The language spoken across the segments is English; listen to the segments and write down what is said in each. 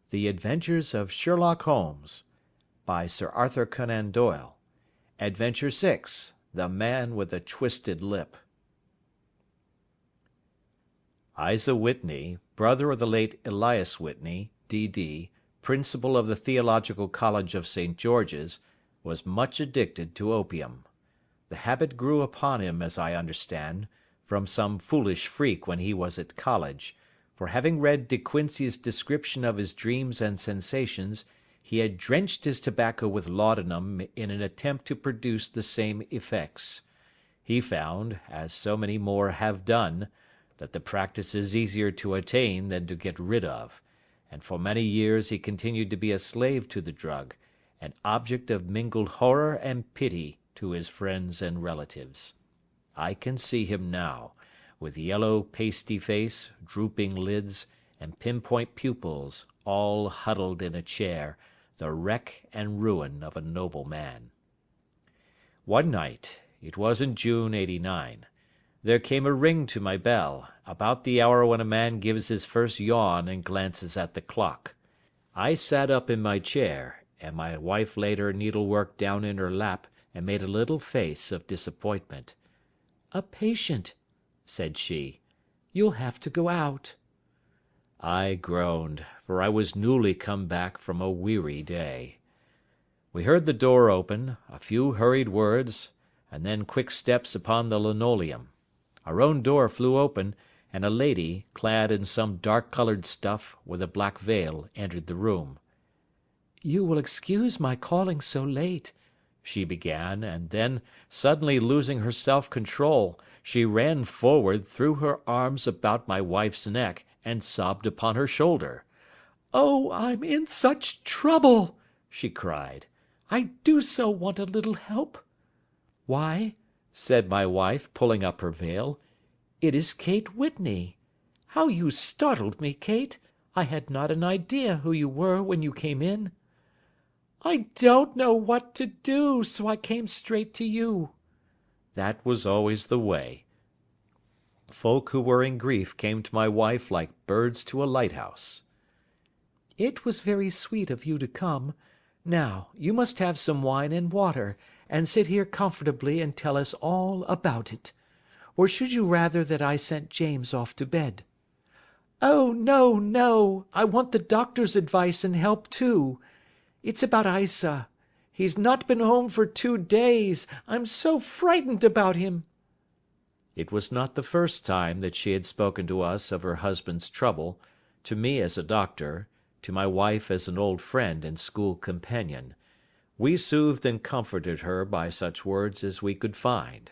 The Adventures of Sherlock Holmes, by Sir Arthur Conan Doyle. Adventure 6. The Man with the Twisted Lip. Isa Whitney, brother of the late Elias Whitney, D.D., principal of the Theological College of St. George's, was much addicted to opium. The habit grew upon him, as I understand, from some foolish freak when he was at college, for having read De Quincey's description of his dreams and sensations, he had drenched his tobacco with laudanum in an attempt to produce the same effects. He found, as so many more have done, that the practice is easier to attain than to get rid of, and for many years he continued to be a slave to the drug, an object of mingled horror and pity to his friends and relatives. I can see him now, with yellow pasty face, drooping lids, and pinpoint pupils, all huddled in a chair, the wreck and ruin of a noble man. One night, it was in June '89, there came a ring to my bell, about the hour when a man gives his first yawn and glances at the clock. I sat up in my chair, and my wife laid her needlework down in her lap and made a little face of disappointment. "A patient," said she. "You'll have to go out." I groaned, for I was newly come back from a weary day. We heard the door open, a few hurried words, and then quick steps upon the linoleum. Our own door flew open, and a lady, clad in some dark-coloured stuff, with a black veil, entered the room. "You will excuse my calling so late," she began, and then, suddenly losing her self-control, she ran forward, threw her arms about my wife's neck, and sobbed upon her shoulder. "Oh, I'm in such trouble!" she cried. "I do so want a little help." "Why," said my wife, pulling up her veil, "it is Kate Whitney. How you startled me, Kate! I had not an idea who you were when you came in." "I don't know what to do, so I came straight to you." That was always the way. Folk who were in grief came to my wife like birds to a lighthouse. "It was very sweet of you to come. Now, you must have some wine and water, and sit here comfortably and tell us all about it. Or should you rather that I sent James off to bed?" "Oh, no, no! I want the doctor's advice and help too. It's about Isa. He's not been home for 2 days. I'm so frightened about him." It was not the first time that she had spoken to us of her husband's trouble, to me as a doctor, to my wife as an old friend and school companion. We soothed and comforted her by such words as we could find.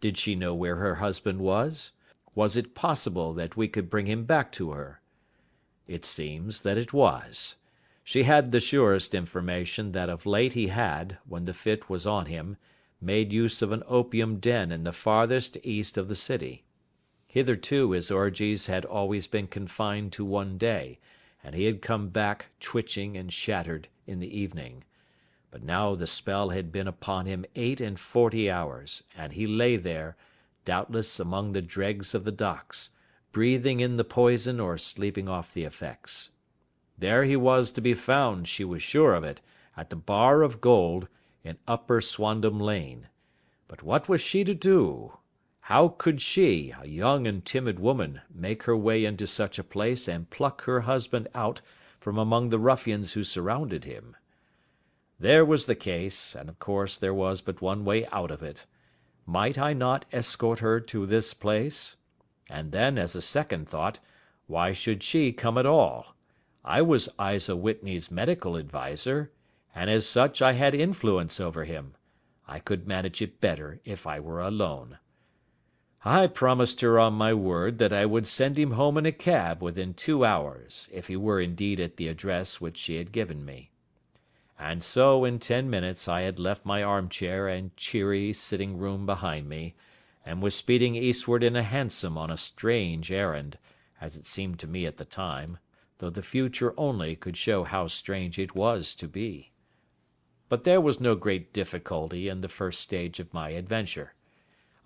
Did she know where her husband was? Was it possible that we could bring him back to her? It seems that it was. She had the surest information that of late he had, when the fit was on him, made use of an opium den in the farthest east of the city. Hitherto his orgies had always been confined to one day, and he had come back twitching and shattered in the evening. But now the spell had been upon him 48 hours, and he lay there, doubtless among the dregs of the docks, breathing in the poison or sleeping off the effects. There he was to be found, she was sure of it, at the Bar of Gold, in Upper Swandam Lane. But what was she to do? How could she, a young and timid woman, make her way into such a place and pluck her husband out from among the ruffians who surrounded him? There was the case, and of course there was but one way out of it. Might I not escort her to this place? And then, as a second thought, why should she come at all? I was Isa Whitney's medical adviser, and as such I had influence over him. I could manage it better if I were alone. I promised her on my word that I would send him home in a cab within 2 hours, if he were indeed at the address which she had given me. And so in 10 minutes I had left my armchair and cheery sitting-room behind me, and was speeding eastward in a hansom on a strange errand, as it seemed to me at the time, though the future only could show how strange it was to be. But there was no great difficulty in the first stage of my adventure.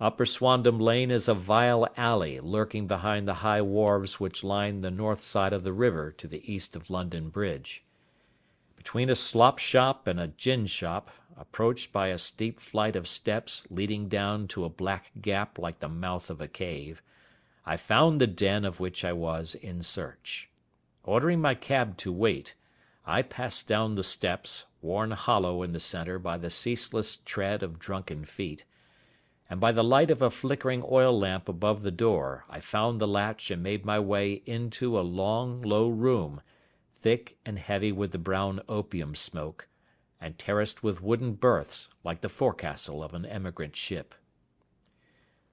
Upper Swandam Lane is a vile alley lurking behind the high wharves which line the north side of the river to the east of London Bridge. Between a slop shop and a gin shop, approached by a steep flight of steps leading down to a black gap like the mouth of a cave, I found the den of which I was in search. Ordering my cab to wait, I passed down the steps, worn hollow in the centre by the ceaseless tread of drunken feet, and by the light of a flickering oil lamp above the door I found the latch and made my way into a long, low room, thick and heavy with the brown opium smoke, and terraced with wooden berths like the forecastle of an emigrant ship.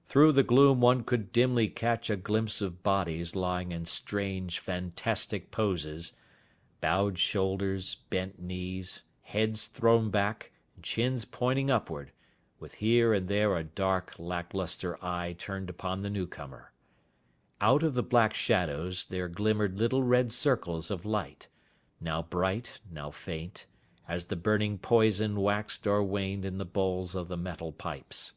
Through the gloom one could dimly catch a glimpse of bodies lying in strange, fantastic poses, bowed shoulders, bent knees, heads thrown back, and chins pointing upward, with here and there a dark, lack-lustre eye turned upon the newcomer. Out of the black shadows there glimmered little red circles of light, now bright, now faint, as the burning poison waxed or waned in the bowls of the metal pipes.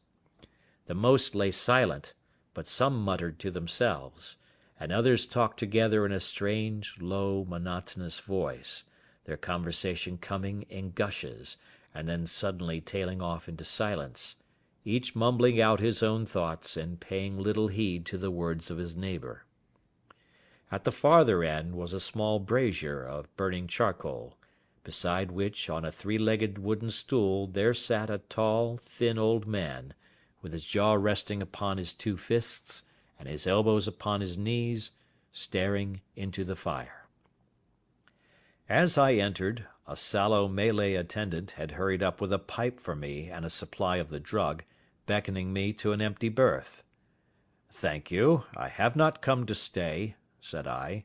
The most lay silent, but some muttered to themselves, and others talked together in a strange, low, monotonous voice, their conversation coming in gushes, and then suddenly tailing off into silence, each mumbling out his own thoughts and paying little heed to the words of his neighbour. At the farther end was a small brazier of burning charcoal, beside which, on a three-legged wooden stool, there sat a tall, thin old man, with his jaw resting upon his two fists, and his elbows upon his knees, staring into the fire. As I entered, a sallow Malay attendant had hurried up with a pipe for me and a supply of the drug, beckoning me to an empty berth. "Thank you, I have not come to stay," said I.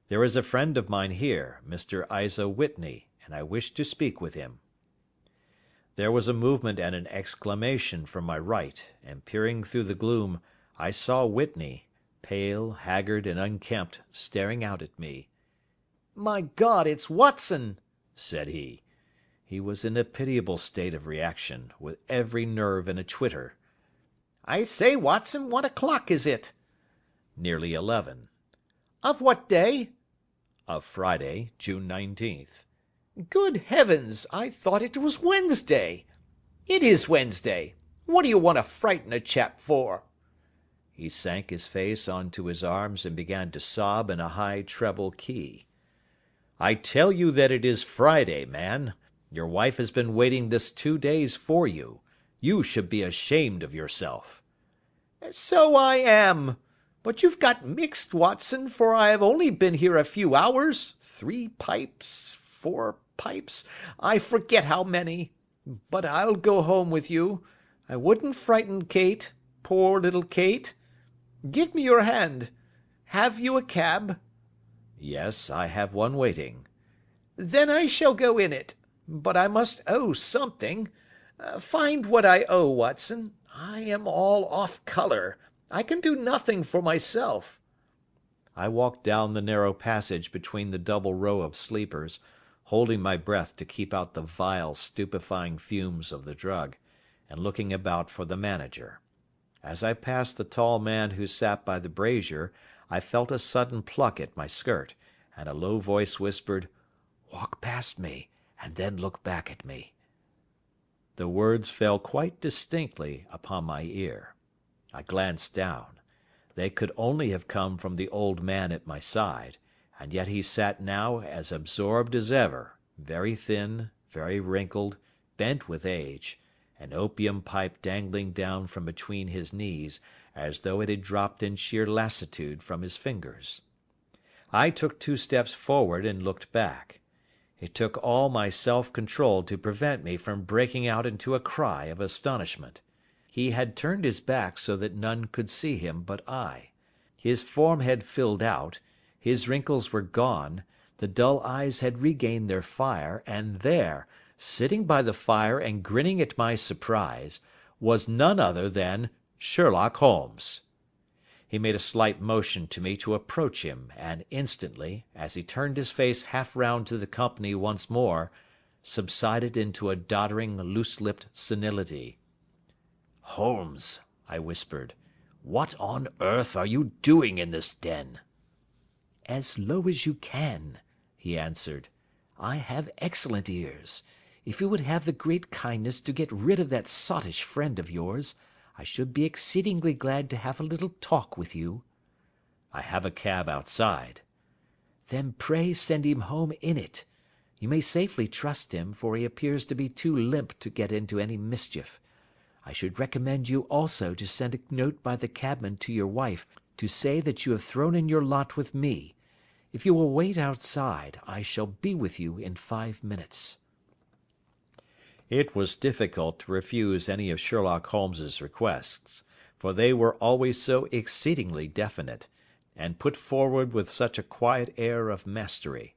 "There is a friend of mine here, Mr. Isa Whitney, and I wish to speak with him." There was a movement and an exclamation from my right, and peering through the gloom, I saw Whitney, pale, haggard, and unkempt, staring out at me. "My God, it's Watson!" said he. He was in a pitiable state of reaction, with every nerve in a twitter. "I say, Watson, what o'clock is it?" "Nearly 11. "Of what day?" "Of Friday, June 19th. "Good heavens, I thought it was Wednesday." "It is Wednesday. What do you want to frighten a chap for?" He sank his face onto his arms and began to sob in a high treble key. "I tell you that it is Friday, man. Your wife has been waiting this 2 days for you. You should be ashamed of yourself." "So I am. But you've got mixed, Watson, for I have only been here a few hours. 3 pipes, 4 pipes, I forget how many. But I'll go home with you. I wouldn't frighten Kate, poor little Kate. Give me your hand. Have you a cab?" "Yes, I have one waiting." "Then I shall go in it. But I must owe something. Find what I owe, Watson. I am all off colour. I can do nothing for myself." I walked down the narrow passage between the double row of sleepers, holding my breath to keep out the vile, stupefying fumes of the drug, and looking about for the manager. As I passed the tall man who sat by the brazier, I felt a sudden pluck at my skirt, and a low voice whispered, "Walk past me, and then look back at me." The words fell quite distinctly upon my ear. I glanced down. They could only have come from the old man at my side, and yet he sat now as absorbed as ever, very thin, very wrinkled, bent with age, an opium pipe dangling down from between his knees, as though it had dropped in sheer lassitude from his fingers. I took 2 steps forward and looked back. It took all my self-control to prevent me from breaking out into a cry of astonishment. He had turned his back so that none could see him but I. His form had filled out, his wrinkles were gone, the dull eyes had regained their fire, and there, sitting by the fire and grinning at my surprise, was none other than Sherlock Holmes. He made a slight motion to me to approach him, and instantly, as he turned his face half round to the company once more, subsided into a doddering, loose-lipped senility. "Holmes," I whispered. "What on earth are you doing in this den?" "As low as you can," he answered. "I have excellent ears. If you would have the great kindness to get rid of that sottish friend of yours, I should be exceedingly glad to have a little talk with you." "I have a cab outside." "Then pray send him home in it. You may safely trust him, for he appears to be too limp to get into any mischief. I should recommend you also to send a note by the cabman to your wife to say that you have thrown in your lot with me. If you will wait outside, I shall be with you in 5 minutes." It was difficult to refuse any of Sherlock Holmes's requests, for they were always so exceedingly definite, and put forward with such a quiet air of mastery.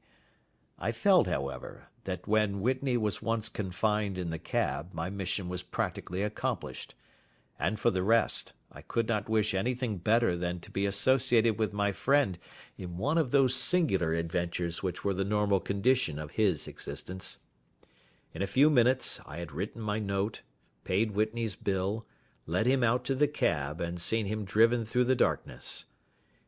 I felt, however, that when Whitney was once confined in the cab my mission was practically accomplished, and for the rest, I could not wish anything better than to be associated with my friend in one of those singular adventures which were the normal condition of his existence. In a few minutes I had written my note, paid Whitney's bill, led him out to the cab, and seen him driven through the darkness.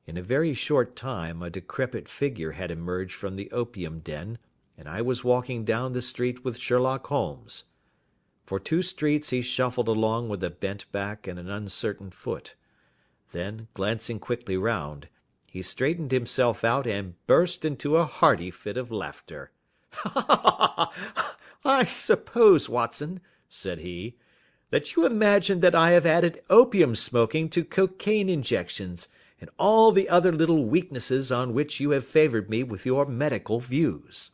In a very short time a decrepit figure had emerged from the opium den, and I was walking down the street with Sherlock Holmes. For 2 streets he shuffled along with a bent back and an uncertain foot. Then, glancing quickly round, he straightened himself out and burst into a hearty fit of laughter. "I suppose, Watson," said he, "that you imagine that I have added opium smoking to cocaine injections, and all the other little weaknesses on which you have favoured me with your medical views."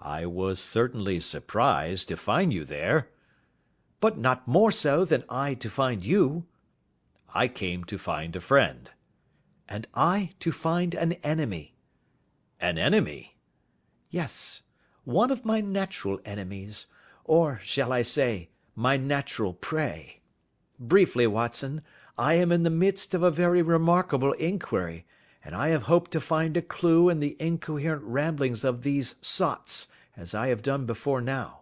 "I was certainly surprised to find you there." "But not more so than I to find you." "I came to find a friend." "And I to find an enemy." "An enemy?" "Yes, one of my natural enemies, or, shall I say, my natural prey. Briefly, Watson, I am in the midst of a very remarkable inquiry, and I have hoped to find a clue in the incoherent ramblings of these sots, as I have done before now.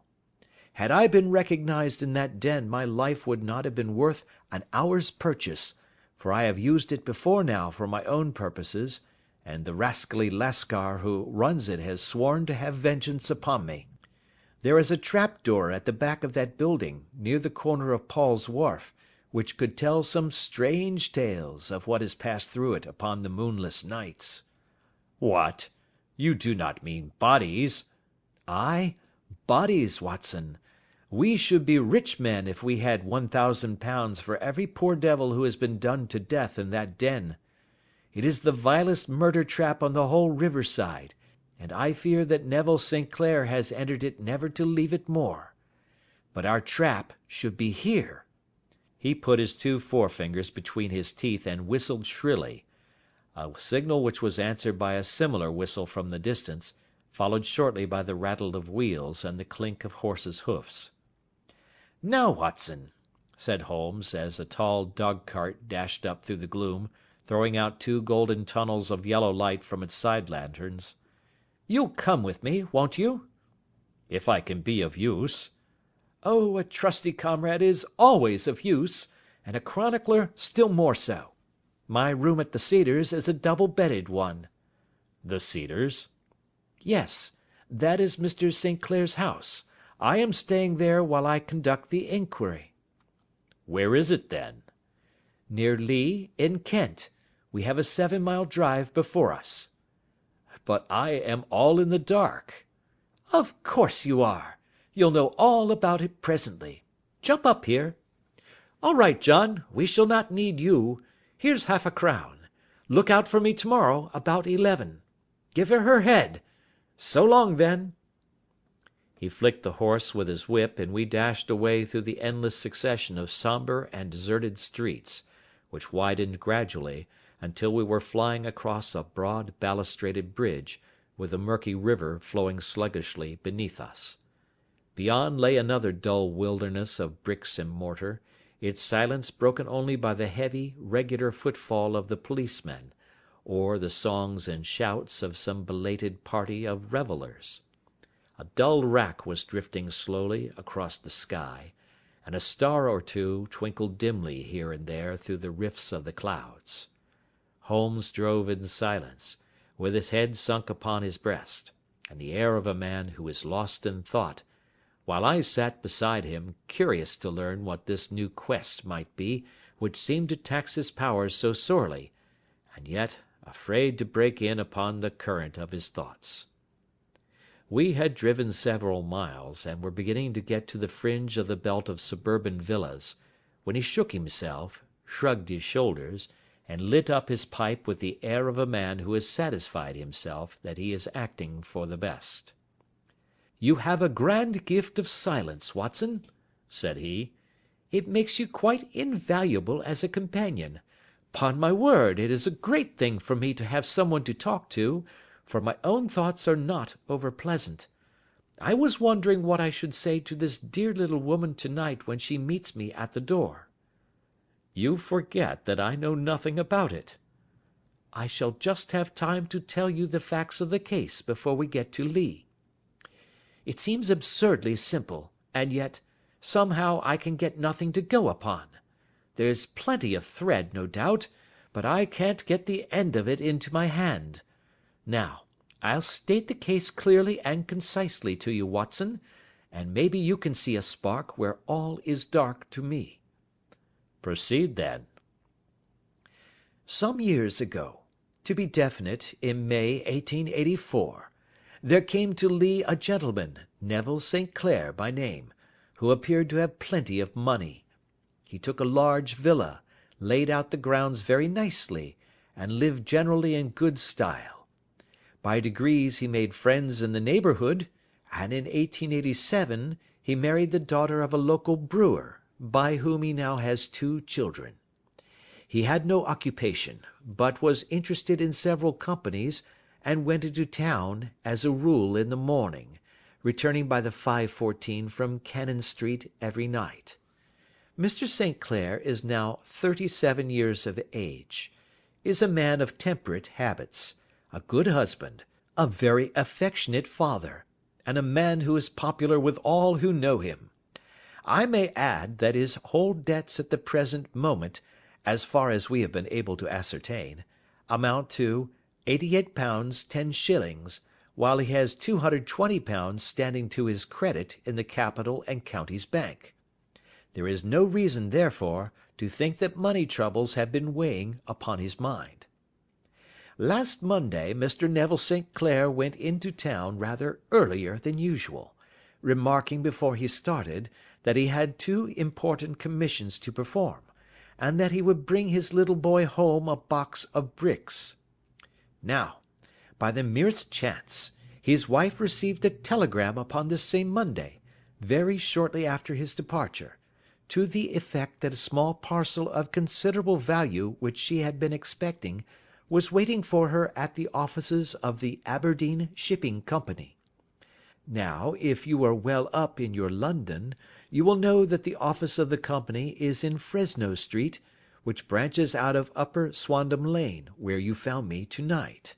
Had I been recognised in that den my life would not have been worth an hour's purchase, for I have used it before now for my own purposes, and the rascally Lascar who runs it has sworn to have vengeance upon me. There is a trap-door at the back of that building, near the corner of Paul's Wharf, which could tell some strange tales of what has passed through it upon the moonless nights." "What? You do not mean bodies?" "Ay, bodies, Watson. We should be rich men if we had £1,000 for every poor devil who has been done to death in that den. It is the vilest murder trap on the whole river side, and I fear that Neville St. Clair has entered it never to leave it more. But our trap should be here." He put his 2 forefingers between his teeth and whistled shrilly, a signal which was answered by a similar whistle from the distance, followed shortly by the rattle of wheels and the clink of horses' hoofs. "Now, Watson," said Holmes, as a tall dog-cart dashed up through the gloom, throwing out 2 golden tunnels of yellow light from its side lanterns, "you'll come with me, won't you?" "If I can be of use." "Oh, a trusty comrade is always of use, and a chronicler still more so. My room at the Cedars is a double-bedded one." "The Cedars?" "Yes, that is Mr. St. Clair's house. I am staying there while I conduct the inquiry." "Where is it, then?" "Near Lee, in Kent. We have a 7-mile drive before us." "But I am all in the dark." "Of course you are. You'll know all about it presently. Jump up here. All right, John, we shall not need you. Here's £50. Look out for me tomorrow about 11. Give her head. So long, then." He flicked the horse with his whip, and we dashed away through the endless succession of sombre and deserted streets, which widened gradually, until we were flying across a broad balustraded bridge, with the murky river flowing sluggishly beneath us. Beyond lay another dull wilderness of bricks and mortar, its silence broken only by the heavy, regular footfall of the policemen, or the songs and shouts of some belated party of revellers. A dull wrack was drifting slowly across the sky, and a star or two twinkled dimly here and there through the rifts of the clouds. Holmes drove in silence, with his head sunk upon his breast, and the air of a man who is lost in thought, while I sat beside him, curious to learn what this new quest might be which seemed to tax his powers so sorely, and yet afraid to break in upon the current of his thoughts. We had driven several miles, and were beginning to get to the fringe of the belt of suburban villas, when he shook himself, shrugged his shoulders, and lit up his pipe with the air of a man who has satisfied himself that he is acting for the best. "You have a grand gift of silence, Watson," said he. "It makes you quite invaluable as a companion. 'Pon my word, it is a great thing for me to have someone to talk to, for my own thoughts are not over pleasant. I was wondering what I should say to this dear little woman to-night when she meets me at the door." "You forget that I know nothing about it." "I shall just have time to tell you the facts of the case before we get to Lee. It seems absurdly simple, and yet, somehow I can get nothing to go upon. There's plenty of thread, no doubt, but I can't get the end of it into my hand. Now, I'll state the case clearly and concisely to you, Watson, and maybe you can see a spark where all is dark to me." "Proceed, then." "Some years ago, to be definite, in May 1884, there came to Lee a gentleman, Neville St. Clair by name, who appeared to have plenty of money. He took a large villa, laid out the grounds very nicely, and lived generally in good style. By degrees he made friends in the neighbourhood, and in 1887 he married the daughter of a local brewer, by whom he now has 2 children. He had no occupation, but was interested in several companies, and went into town, as a rule, in the morning, returning by the 5:14 from Cannon Street every night. Mr. St. Clair is now 37 years of age, is a man of temperate habits, a good husband, a very affectionate father, and a man who is popular with all who know him. I may add that his whole debts at the present moment, as far as we have been able to ascertain, amount to £88 10s, while he has £220 standing to his credit in the Capital and Counties Bank. There is no reason, therefore, to think that money troubles have been weighing upon his mind. Last Monday Mr. Neville St. Clair went into town rather earlier than usual, remarking before he started that he had 2 important commissions to perform, and that he would bring his little boy home a box of bricks. Now, by the merest chance, his wife received a telegram upon this same Monday, very shortly after his departure, to the effect that a small parcel of considerable value which she had been expecting was waiting for her at the offices of the Aberdeen Shipping Company. Now, if you are well up in your London, you will know that the office of the company is in Fresno Street, which branches out of Upper Swandam Lane, where you found me to-night.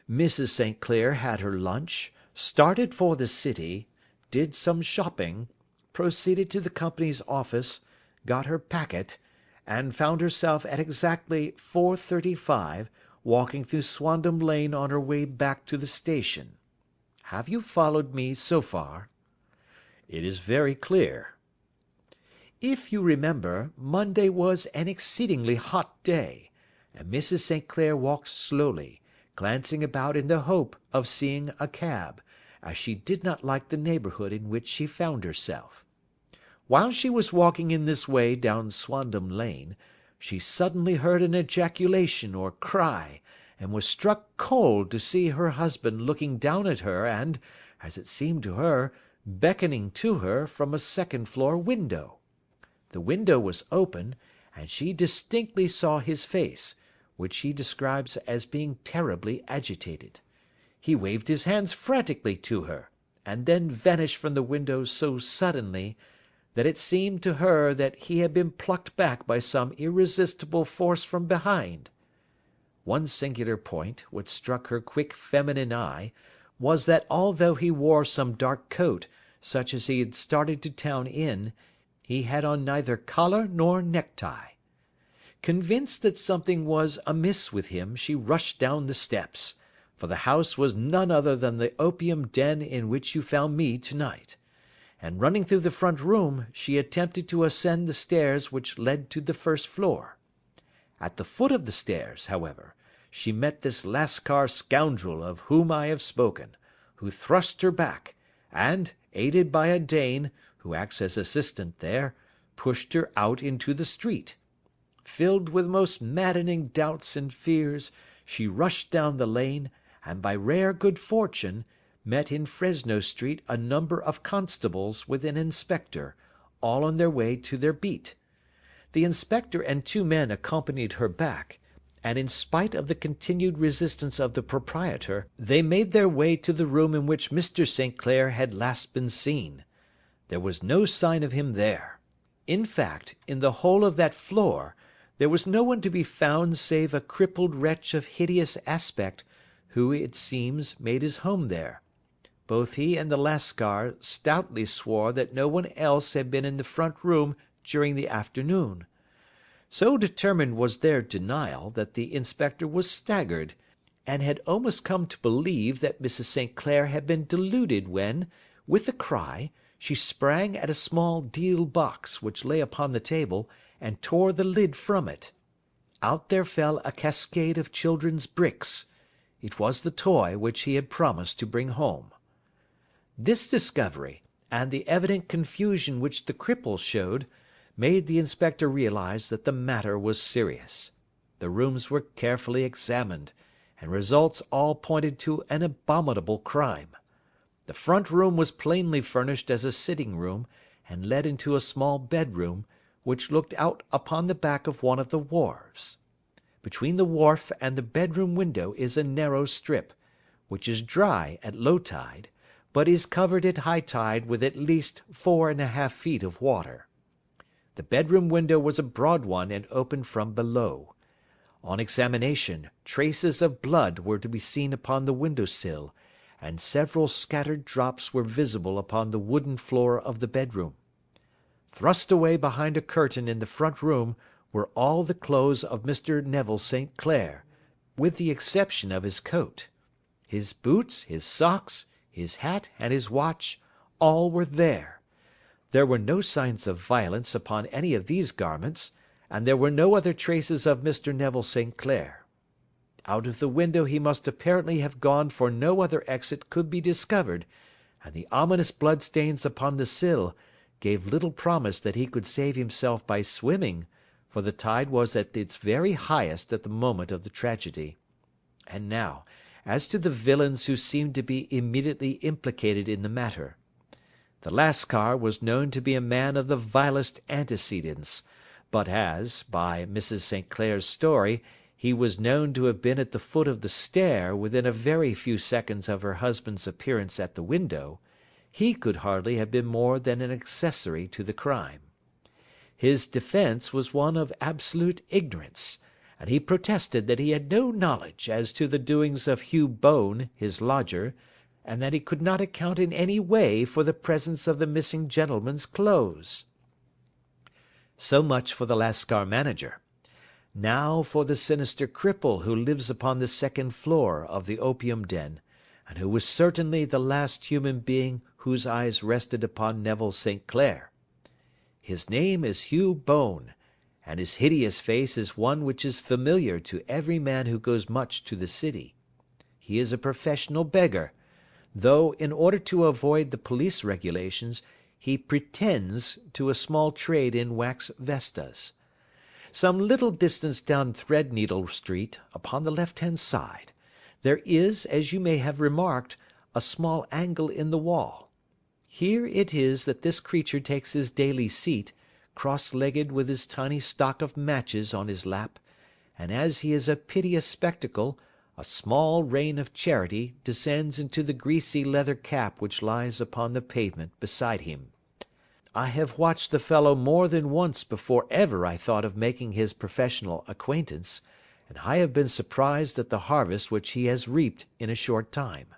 Mrs. St. Clair had her lunch, started for the city, did some shopping, proceeded to the company's office, got her packet, and found herself at exactly 4:35 walking through Swandam Lane on her way back to the station. Have you followed me so far?" "It is very clear." "If you remember, Monday was an exceedingly hot day, and Mrs. St. Clair walked slowly, glancing about in the hope of seeing a cab, as she did not like the neighbourhood in which she found herself. While she was walking in this way down Swandam Lane, she suddenly heard an ejaculation or cry, and was struck cold to see her husband looking down at her and, as it seemed to her, beckoning to her from a second-floor window. The window was open, and she distinctly saw his face, which she describes as being terribly agitated. He waved his hands frantically to her, and then vanished from the window so suddenly that it seemed to her that he had been plucked back by some irresistible force from behind. One singular point, which struck her quick feminine eye, was that although he wore some dark coat, such as he had started to town in, He had on neither collar nor necktie. Convinced that something was amiss with him, she rushed down the steps, for the house was none other than the opium den in which you found me to-night, and running through the front room, she attempted to ascend the stairs which led to the first floor. At the foot of the stairs, however, she met this Lascar scoundrel of whom I have spoken, who thrust her back, and, aided by a Dane, who acts as assistant there, pushed her out into the street. Filled with most maddening doubts and fears, she rushed down the lane, and by rare good fortune met in Fresno Street a number of constables with an inspector, all on their way to their beat. The inspector and two men accompanied her back, and in spite of the continued resistance of the proprietor, they made their way to the room in which Mr. St. Clair had last been seen. There was no sign of him there. In fact, in the whole of that floor, there was no one to be found save a crippled wretch of hideous aspect, who, it seems, made his home there. Both he and the Lascar stoutly swore that no one else had been in the front room during the afternoon. So determined was their denial, that the inspector was staggered, and had almost come to believe that Mrs. St. Clair had been deluded when, with a cry, she sprang at a small deal box which lay upon the table, and tore the lid from it. Out there fell a cascade of children's bricks. It was the toy which he had promised to bring home. This discovery, and the evident confusion which the cripple showed, made the inspector realize that the matter was serious. The rooms were carefully examined, and results all pointed to an abominable crime. The front room was plainly furnished as a sitting room, and led into a small bedroom, which looked out upon the back of one of the wharves. Between the wharf and the bedroom window is a narrow strip, which is dry at low tide, but is covered at high tide with at least 4½ feet of water. The bedroom window was a broad one and opened from below. On examination, traces of blood were to be seen upon the window sill, and several scattered drops were visible upon the wooden floor of the bedroom. Thrust away behind a curtain in the front room were all the clothes of Mr. Neville St. Clair, with the exception of his coat. His boots, his socks, his hat, and his watch, all were there. There were no signs of violence upon any of these garments, and there were no other traces of Mr. Neville St. Clair. Out of the window he must apparently have gone, for no other exit could be discovered, and the ominous bloodstains upon the sill gave little promise that he could save himself by swimming, for the tide was at its very highest at the moment of the tragedy. And now, as to the villains who seemed to be immediately implicated in the matter. The Lascar was known to be a man of the vilest antecedents, but as, by Mrs. St. Clair's story, he was known to have been at the foot of the stair within a very few seconds of her husband's appearance at the window, he could hardly have been more than an accessory to the crime. His defence was one of absolute ignorance, and he protested that he had no knowledge as to the doings of Hugh Bone, his lodger, and that he could not account in any way for the presence of the missing gentleman's clothes. So much for the Lascar manager. Now for the sinister cripple who lives upon the second floor of the opium den, and who was certainly the last human being whose eyes rested upon Neville St. Clair. His name is Hugh Bone, and his hideous face is one which is familiar to every man who goes much to the city. He is a professional beggar, though, in order to avoid the police regulations, he pretends to a small trade in wax vestas. Some little distance down Threadneedle Street, upon the left-hand side, there is, as you may have remarked, a small angle in the wall. Here it is that this creature takes his daily seat, cross-legged with his tiny stock of matches on his lap, and as he is a piteous spectacle, a small rain of charity descends into the greasy leather cap which lies upon the pavement beside him. I have watched the fellow more than once before ever I thought of making his professional acquaintance, and I have been surprised at the harvest which he has reaped in a short time.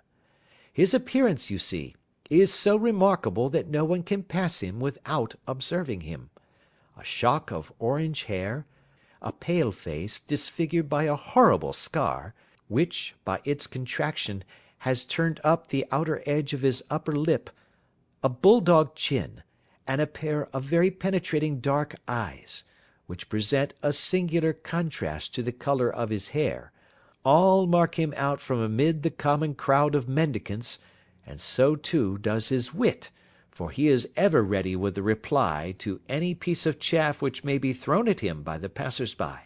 His appearance, you see, is so remarkable that no one can pass him without observing him. A shock of orange hair, a pale face disfigured by a horrible scar, which, by its contraction, has turned up the outer edge of his upper lip, a bulldog chin, and a pair of very penetrating dark eyes, which present a singular contrast to the colour of his hair, all mark him out from amid the common crowd of mendicants, and so too does his wit, for he is ever ready with a reply to any piece of chaff which may be thrown at him by the passers-by.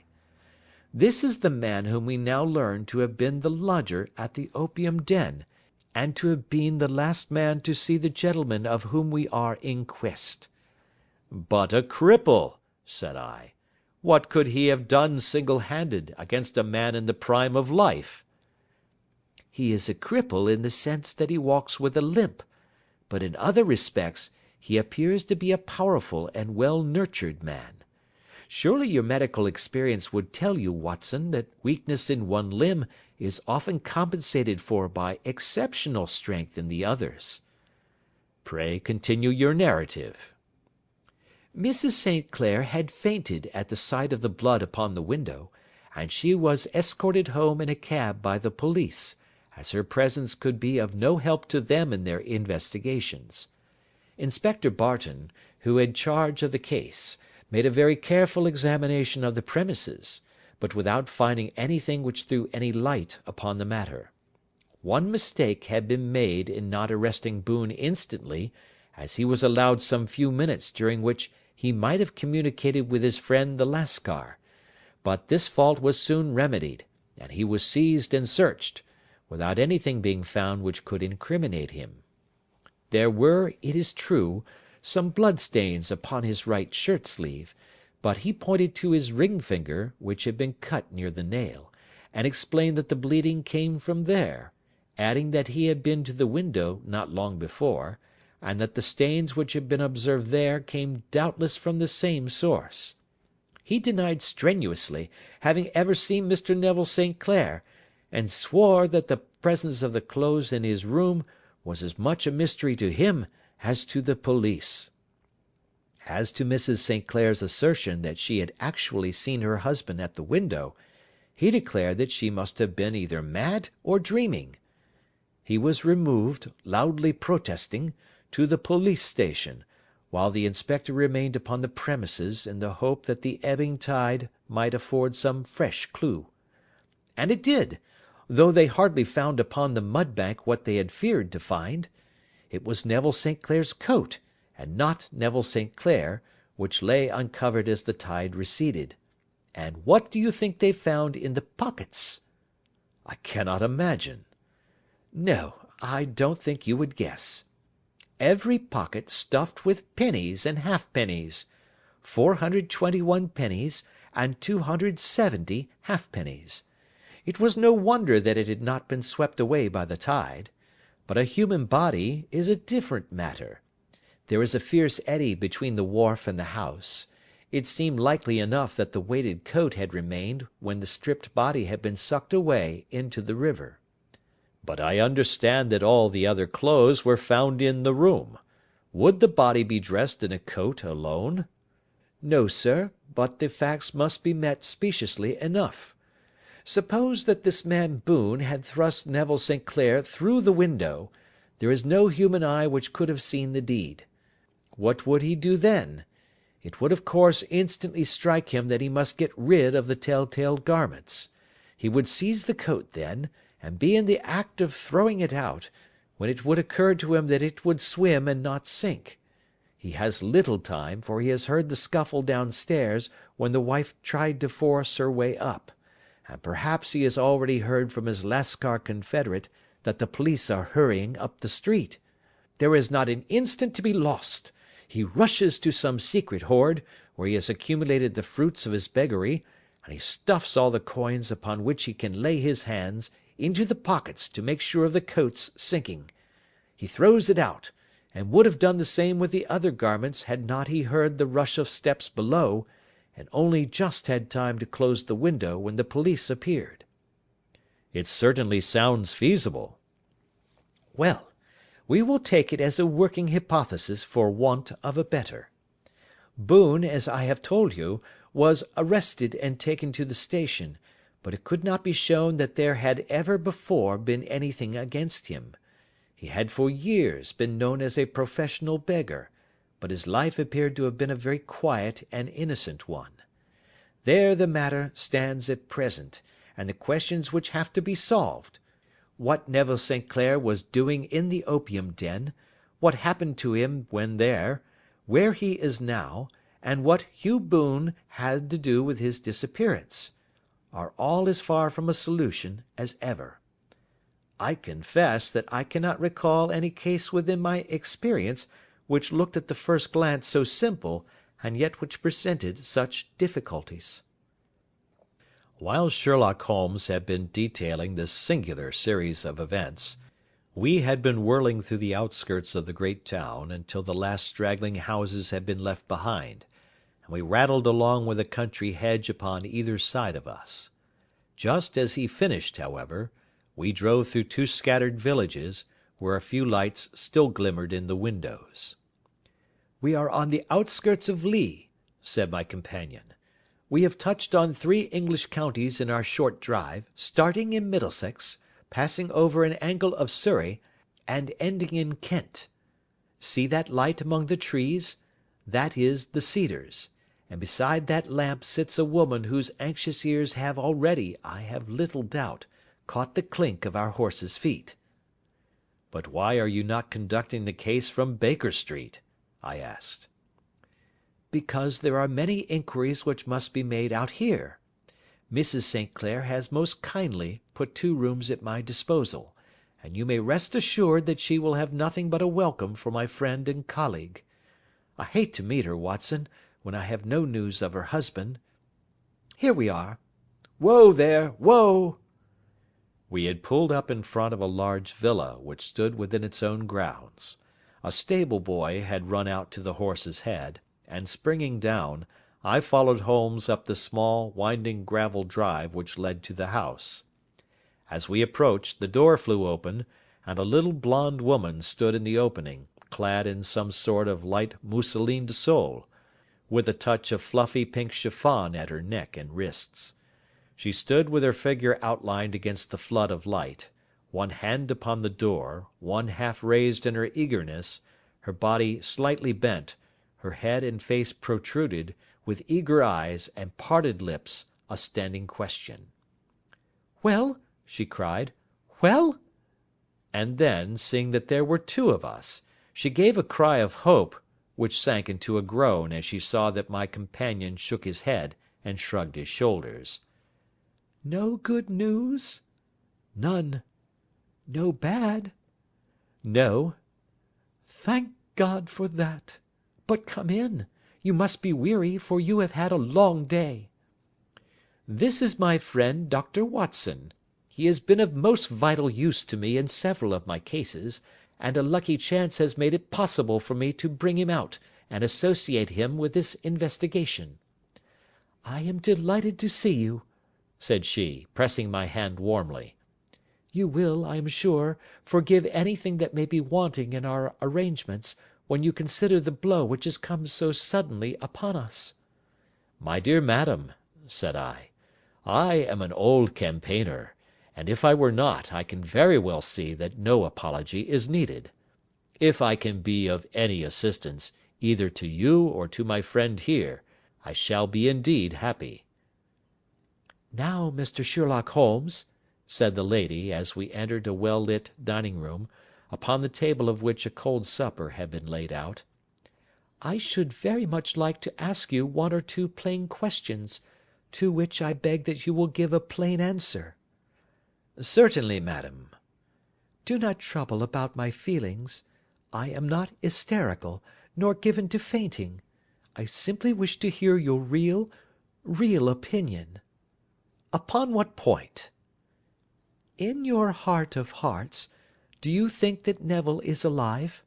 This is the man whom we now learn to have been the lodger at the opium den, and to have been the last man to see the gentleman of whom we are in quest. But a cripple, said I. What could he have done single-handed against a man in the prime of life? He is a cripple in the sense that he walks with a limp, but in other respects he appears to be a powerful and well-nurtured man. Surely your medical experience would tell you, Watson, that weakness in one limb is often compensated for by exceptional strength in the others. Pray continue your narrative. Mrs. St. Clair had fainted at the sight of the blood upon the window, and she was escorted home in a cab by the police, as her presence could be of no help to them in their investigations. Inspector Barton, who had charge of the case, made a very careful examination of the premises, but without finding anything which threw any light upon the matter. One mistake had been made in not arresting Boone instantly, as he was allowed some few minutes during which he might have communicated with his friend the Lascar, but this fault was soon remedied, and he was seized and searched, without anything being found which could incriminate him. There were, it is true, some blood-stains upon his right shirt-sleeve, but he pointed to his ring-finger, which had been cut near the nail, and explained that the bleeding came from there, adding that he had been to the window not long before, and that the stains which had been observed there came doubtless from the same source. He denied strenuously having ever seen Mr. Neville St. Clair, and swore that the presence of the clothes in his room was as much a mystery to him as to the police. As to Mrs. St. Clair's assertion that she had actually seen her husband at the window, he declared that she must have been either mad or dreaming. He was removed, loudly protesting, to the police station, while the inspector remained upon the premises in the hope that the ebbing tide might afford some fresh clue. And it did, though they hardly found upon the mud-bank what they had feared to find. It was Neville St. Clair's coat, and not Neville St. Clair, which lay uncovered as the tide receded. And what do you think they found in the pockets? I cannot imagine. No, I don't think you would guess. Every pocket stuffed with pennies and halfpennies, 421 pennies and 270 halfpennies. It was no wonder that it had not been swept away by the tide. But a human body is a different matter. There is a fierce eddy between the wharf and the house. It seemed likely enough that the weighted coat had remained when the stripped body had been sucked away into the river. But I understand that all the other clothes were found in the room. Would the body be dressed in a coat alone? No, sir, but the facts must be met speciously enough. Suppose that this man Boone had thrust Neville St. Clair through the window, there is no human eye which could have seen the deed. What would he do then? It would of course instantly strike him that he must get rid of the tell-tale garments. He would seize the coat then, and be in the act of throwing it out, when it would occur to him that it would swim and not sink. He has little time, for he has heard the scuffle downstairs when the wife tried to force her way up, and perhaps he has already heard from his Lascar confederate that the police are hurrying up the street. There is not an instant to be lost. He rushes to some secret hoard, where he has accumulated the fruits of his beggary, and he stuffs all the coins upon which he can lay his hands into the pockets to make sure of the coat's sinking. He throws it out, and would have done the same with the other garments had not he heard the rush of steps below, and only just had time to close the window when the police appeared. It certainly sounds feasible. Well, We will take it as a working hypothesis for want of a better. Boone, as I have told you, was arrested and taken to the station, but it could not be shown that there had ever before been anything against him. He had for years been known as a professional beggar, but his life appeared to have been a very quiet and innocent one. There the matter stands at present, and the questions which have to be solved. What Neville St. Clair was doing in the opium den, what happened to him when there, where he is now, and what Hugh Boone had to do with his disappearance, are all as far from a solution as ever. I confess that I cannot recall any case within my experience which looked at the first glance so simple, and yet which presented such difficulties. While Sherlock Holmes had been detailing this singular series of events, we had been whirling through the outskirts of the great town until the last straggling houses had been left behind, and we rattled along with a country hedge upon either side of us. Just as he finished, however, we drove through 2 scattered villages, where a few lights still glimmered in the windows. "We are on the outskirts of Lee," said my companion. "We have touched on 3 English counties in our short drive, starting in Middlesex, passing over an angle of Surrey, and ending in Kent. See that light among the trees? That is the Cedars, and beside that lamp sits a woman whose anxious ears have already, I have little doubt, caught the clink of our horses' feet." "But why are you not conducting the case from Baker Street?" I asked. "Because there are many inquiries which must be made out here. Mrs. St. Clair has most kindly put 2 rooms at my disposal, and you may rest assured that she will have nothing but a welcome for my friend and colleague. I hate to meet her, Watson, when I have no news of her husband. Here we are. Whoa there, whoa!" We had pulled up in front of a large villa which stood within its own grounds. A stable boy had run out to the horse's head, and springing down, I followed Holmes up the small, winding gravel drive which led to the house. As we approached, the door flew open, and a little blonde woman stood in the opening, clad in some sort of light mousseline de sole, with a touch of fluffy pink chiffon at her neck and wrists. She stood with her figure outlined against the flood of light, one hand upon the door, one half raised in her eagerness, her body slightly bent, her head and face protruded, with eager eyes and parted lips, a standing question. "Well?" she cried. "Well?" And then, seeing that there were 2 of us, she gave a cry of hope, which sank into a groan as she saw that my companion shook his head and shrugged his shoulders. "No good news?" "None." "No bad?" "No." "Thank God for that. But come in. You must be weary, for you have had a long day. This is my friend Dr. Watson. He has been of most vital use to me in several of my cases, and a lucky chance has made it possible for me to bring him out and associate him with this investigation. I am delighted to see you," said she, pressing my hand warmly. "You will, I am sure, forgive anything that may be wanting in our arrangements, when you consider the blow which has come so suddenly upon us." "My dear madam," said I am an old campaigner, and if I were not, I can very well see that no apology is needed. If I can be of any assistance, either to you or to my friend here, I shall be indeed happy." "Now, Mr. Sherlock Holmes," said the lady, as we entered a well-lit dining-room, upon the table of which a cold supper had been laid out, "I should very much like to ask you 1 or 2 plain questions, to which I beg that you will give a plain answer." "Certainly, madam." "Do not trouble about my feelings. I am not hysterical, nor given to fainting. I simply wish to hear your real opinion." "Upon what point?" "In your heart of hearts, do you think that Neville is alive?"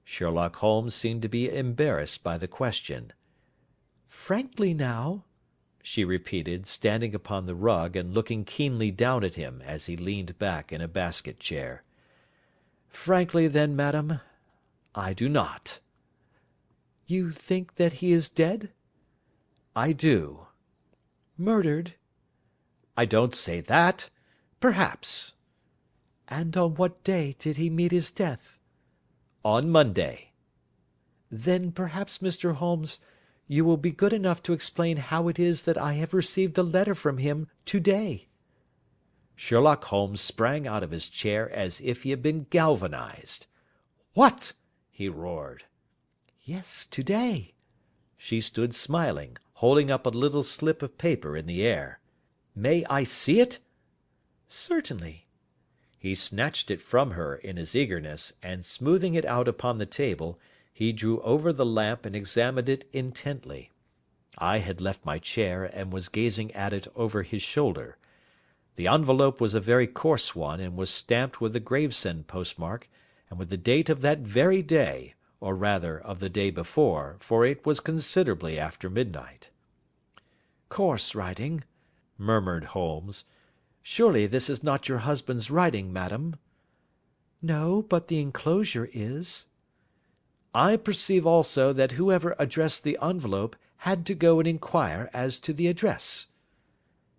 Sherlock Holmes seemed to be embarrassed by the question. "Frankly now," she repeated, standing upon the rug and looking keenly down at him as he leaned back in a basket chair. Frankly, then, madam, I do not. You think that he is dead? I do. Murdered? I don't say that. Perhaps. And on what day did he meet his death? On Monday. Then perhaps, Mr. Holmes, you will be good enough to explain how it is that I have received a letter from him to-day. Sherlock Holmes sprang out of his chair as if he had been galvanized. "What?" he roared. Yes, to-day. She stood smiling, holding up a little slip of paper in the air. "May I see it?" Certainly. He snatched it from her in his eagerness, and smoothing it out upon the table, he drew over the lamp and examined it intently. I had left my chair, and was gazing at it over his shoulder. The envelope was a very coarse one, and was stamped with the Gravesend postmark, and with the date of that very day, or rather of the day before, for it was considerably after midnight. "Coarse writing," murmured Holmes. "Surely this is not your husband's writing, madam?" "No, but the enclosure is." I perceive also that whoever addressed the envelope had to go and inquire as to the address."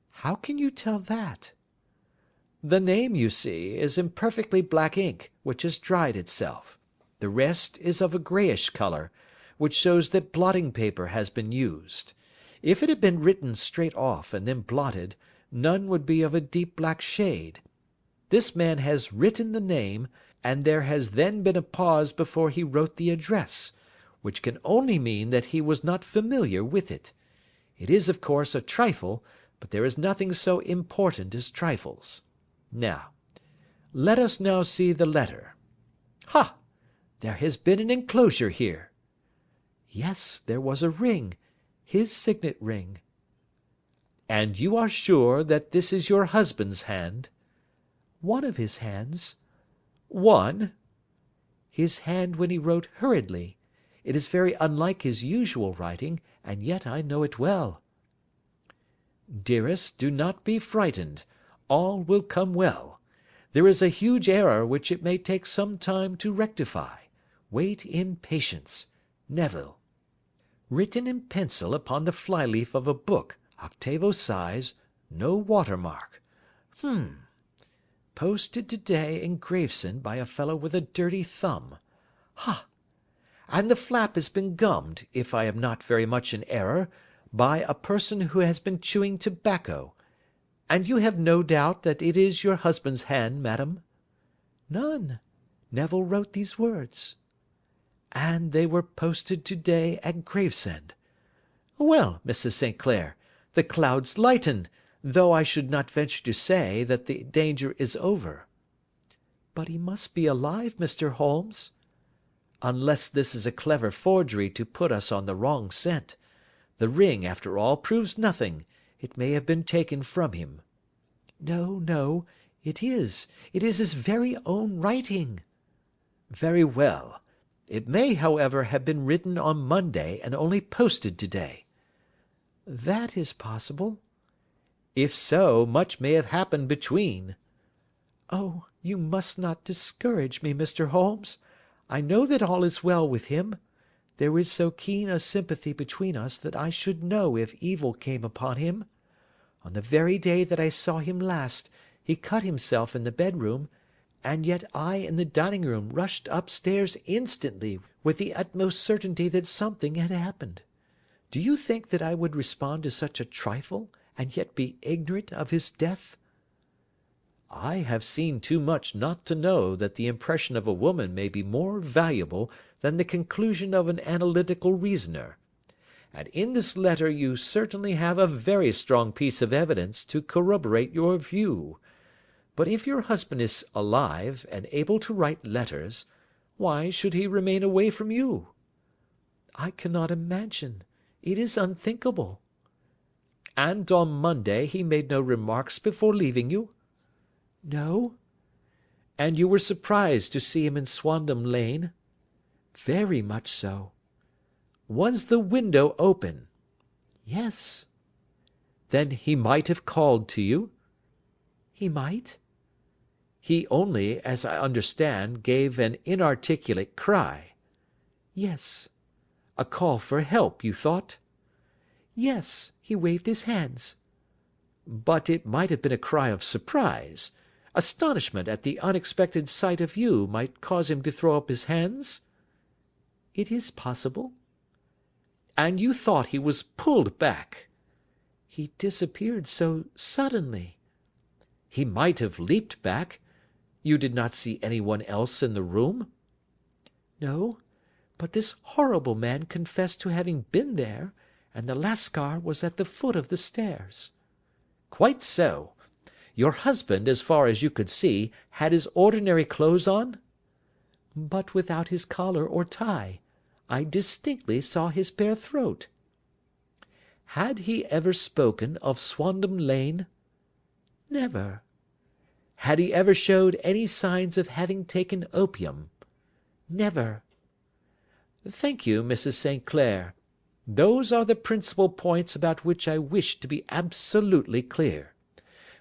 "How can you tell that?" "The name, you see, is in perfectly black ink, which has dried itself. The rest is of a greyish colour, which shows that blotting paper has been used. If it had been written straight off and then blotted, none would be of a deep black shade. This man has written the name, and there has then been a pause before he wrote the address, which can only mean that he was not familiar with it. It is, of course, a trifle, but there is nothing so important as trifles. Now, let us now see the letter. Ha! There has been an enclosure here." "Yes, there was a ring, his signet ring." "And you are sure that this is your husband's hand?" "One of his hands." "One?" "His hand when he wrote hurriedly. It is very unlike his usual writing, and yet I know it well." "Dearest, do not be frightened. All will come well. There is a huge error which it may take some time to rectify. Wait in patience. Neville. Written in pencil upon the flyleaf of a book, octavo size, no watermark. Posted to-day in Gravesend by a fellow with a dirty thumb. Ha! And the flap has been gummed, if I am not very much in error, by a person who has been chewing tobacco. And you have no doubt that it is your husband's hand, madam?" "None. Neville wrote these words." "And they were posted to-day at Gravesend. Well, Mrs. St. Clair, the clouds lighten, though I should not venture to say that the danger is over." "But he must be alive, Mr. Holmes." "Unless this is a clever forgery to put us on the wrong scent. The ring, after all, proves nothing. It may have been taken from him." "No, no, it is his very own writing." "Very well. It may, however, have been written on Monday and only posted to-day." "That is possible." "If so, much may have happened between." "Oh, you must not discourage me, Mr. Holmes. I know that all is well with him. There is so keen a sympathy between us that I should know if evil came upon him. On the very day that I saw him last, he cut himself in the bedroom, and yet I in the dining room rushed upstairs instantly with the utmost certainty that something had happened. Do you think that I would respond to such a trifle, and yet be ignorant of his death?" "I have seen too much not to know that the impression of a woman may be more valuable than the conclusion of an analytical reasoner. And in this letter you certainly have a very strong piece of evidence to corroborate your view. But if your husband is alive, and able to write letters, why should he remain away from you?" "I cannot imagine. It is unthinkable." "And on Monday he made no remarks before leaving you?" "No." "And you were surprised to see him in Swandam Lane?" "Very much so." "Was the window open?" "Yes." "Then he might have called to you?" "He might." He only, as I understand, gave an inarticulate cry. Yes. A call for help, you thought? Yes, he waved his hands. But it might have been a cry of surprise. Astonishment at the unexpected sight of you might cause him to throw up his hands? It is possible. And you thought he was pulled back? He disappeared so suddenly. He might have leaped back. You did not see anyone else in the room? No, but this horrible man confessed to having been there, and the Lascar was at the foot of the stairs. Quite so. Your husband, as far as you could see, had his ordinary clothes on? But without his collar or tie. I distinctly saw his bare throat. Had he ever spoken of Swandam Lane? Never. Had he ever showed any signs of having taken opium? Never. Thank you, Mrs. St. Clair. Those are the principal points about which I wish to be absolutely clear.